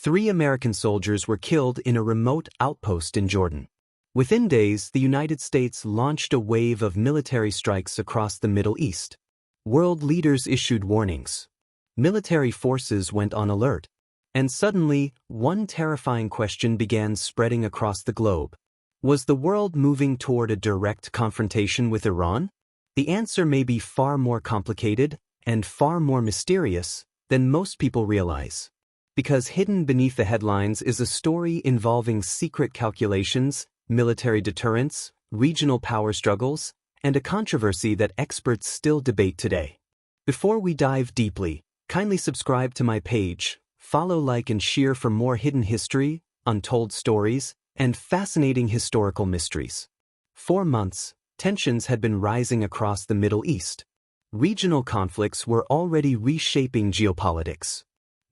3 American soldiers were killed in a remote outpost in Jordan. Within days, the United States launched a wave of military strikes across the Middle East. World leaders issued warnings. Military forces went on alert. And suddenly, one terrifying question began spreading across the globe. Was the world moving toward a direct confrontation with Iran? The answer may be far more complicated and far more mysterious than most people realize. Because hidden beneath the headlines is a story involving secret calculations, military deterrence, regional power struggles, and a controversy that experts still debate today. Before we dive deeply, kindly subscribe to my page, follow, like, and share for more hidden history, untold stories, and fascinating historical mysteries. For months, tensions had been rising across the Middle East. Regional conflicts were already reshaping geopolitics.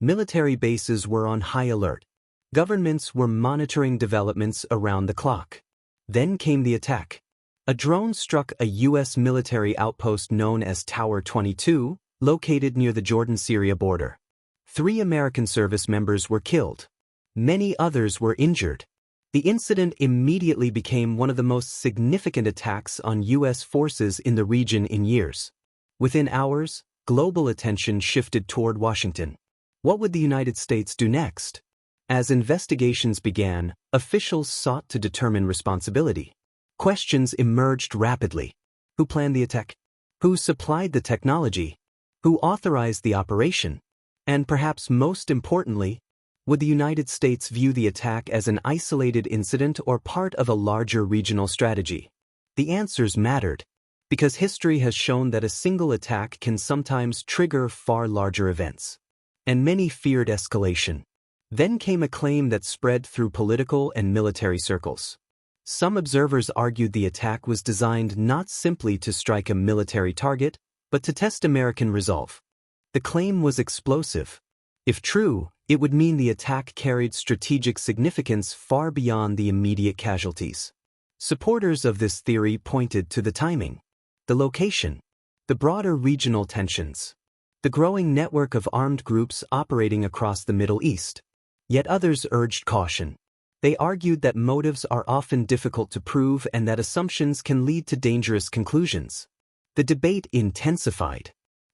Military bases were on high alert. Governments were monitoring developments around the clock. Then came the attack. A drone struck a U.S. military outpost known as Tower 22, located near the Jordan-Syria border. 3 American service members were killed. Many others were injured. The incident immediately became one of the most significant attacks on U.S. forces in the region in years. Within hours, global attention shifted toward Washington. What would the United States do next? As investigations began, officials sought to determine responsibility. Questions emerged rapidly. Who planned the attack? Who supplied the technology? Who authorized the operation? And perhaps most importantly, would the United States view the attack as an isolated incident or part of a larger regional strategy? The answers mattered, because history has shown that a single attack can sometimes trigger far larger events. And many feared escalation. Then came a claim that spread through political and military circles. Some observers argued the attack was designed not simply to strike a military target, but to test American resolve. The claim was explosive. If true, it would mean the attack carried strategic significance far beyond the immediate casualties. Supporters of this theory pointed to the timing, the location, the broader regional tensions, the growing network of armed groups operating across the Middle East. Yet others urged caution. They argued that motives are often difficult to prove and that assumptions can lead to dangerous conclusions. The debate intensified,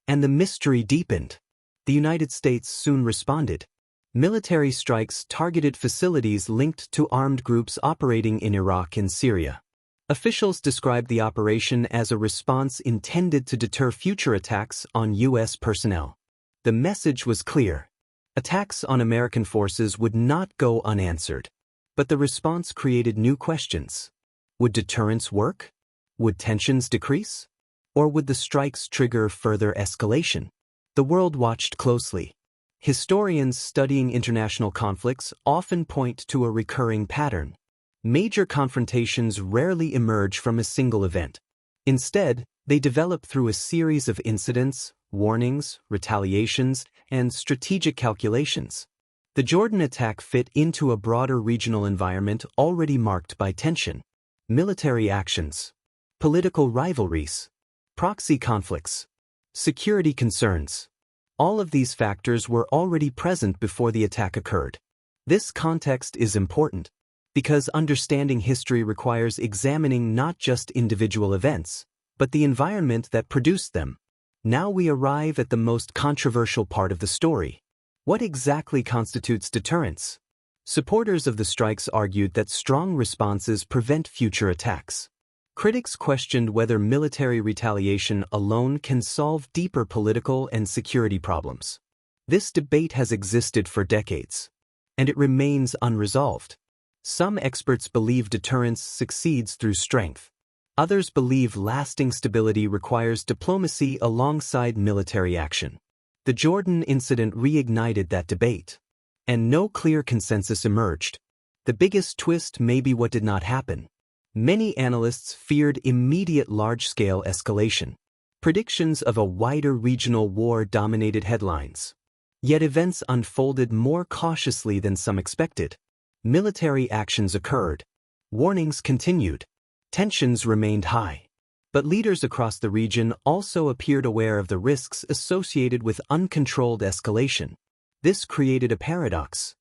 and the mystery deepened. The United States soon responded. Military strikes targeted facilities linked to armed groups operating in Iraq and Syria. Officials described the operation as a response intended to deter future attacks on U.S. personnel. The message was clear. Attacks on American forces would not go unanswered. But the response created new questions. Would deterrence work? Would tensions decrease? Or would the strikes trigger further escalation? The world watched closely. Historians studying international conflicts often point to a recurring pattern. Major confrontations rarely emerge from a single event. Instead, they develop through a series of incidents, warnings, retaliations, and strategic calculations. The Jordan attack fit into a broader regional environment already marked by tension. Military actions, political rivalries, proxy conflicts, security concerns. All of these factors were already present before the attack occurred. This context is important, because understanding history requires examining not just individual events, but the environment that produced them. Now we arrive at the most controversial part of the story. What exactly constitutes deterrence? Supporters of the strikes argued that strong responses prevent future attacks. Critics questioned whether military retaliation alone can solve deeper political and security problems. This debate has existed for decades, and it remains unresolved. Some experts believe deterrence succeeds through strength. Others believe lasting stability requires diplomacy alongside military action. The Jordan incident reignited that debate, and no clear consensus emerged. The biggest twist may be what did not happen. Many analysts feared immediate large-scale escalation. Predictions of a wider regional war dominated headlines. Yet events unfolded more cautiously than some expected. Military actions occurred. Warnings continued. Tensions remained high. But leaders across the region also appeared aware of the risks associated with uncontrolled escalation. This created a paradox.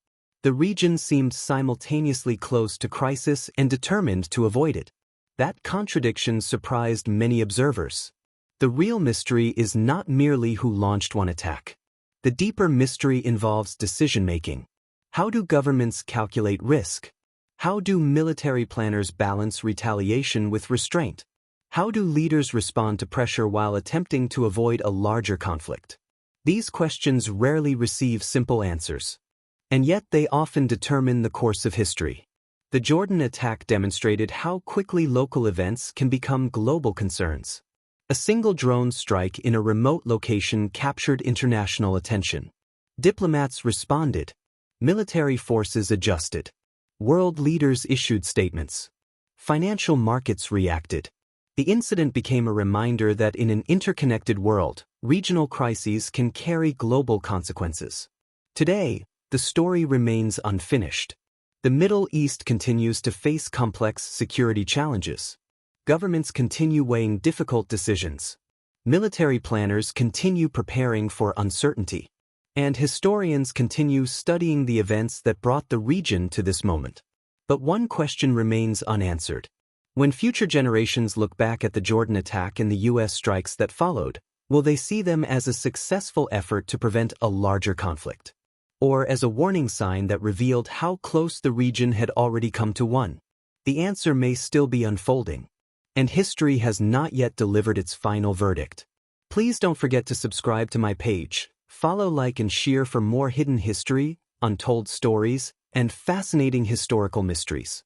The region seemed simultaneously close to crisis and determined to avoid it. That contradiction surprised many observers. The real mystery is not merely who launched one attack. The deeper mystery involves decision-making. How do governments calculate risk? How do military planners balance retaliation with restraint? How do leaders respond to pressure while attempting to avoid a larger conflict? These questions rarely receive simple answers. And yet they often determine the course of history. The Jordan attack demonstrated how quickly local events can become global concerns. A single drone strike in a remote location captured international attention. Diplomats responded. Military forces adjusted. World leaders issued statements. Financial markets reacted. The incident became a reminder that in an interconnected world, regional crises can carry global consequences. Today, the story remains unfinished. The Middle East continues to face complex security challenges. Governments continue weighing difficult decisions. Military planners continue preparing for uncertainty. And historians continue studying the events that brought the region to this moment. But one question remains unanswered. When future generations look back at the Jordan attack and the U.S. strikes that followed, will they see them as a successful effort to prevent a larger conflict? Or as a warning sign that revealed how close the region had already come to one? The answer may still be unfolding. And history has not yet delivered its final verdict. Please don't forget to subscribe to my page, follow, like, and share for more hidden history, untold stories, and fascinating historical mysteries.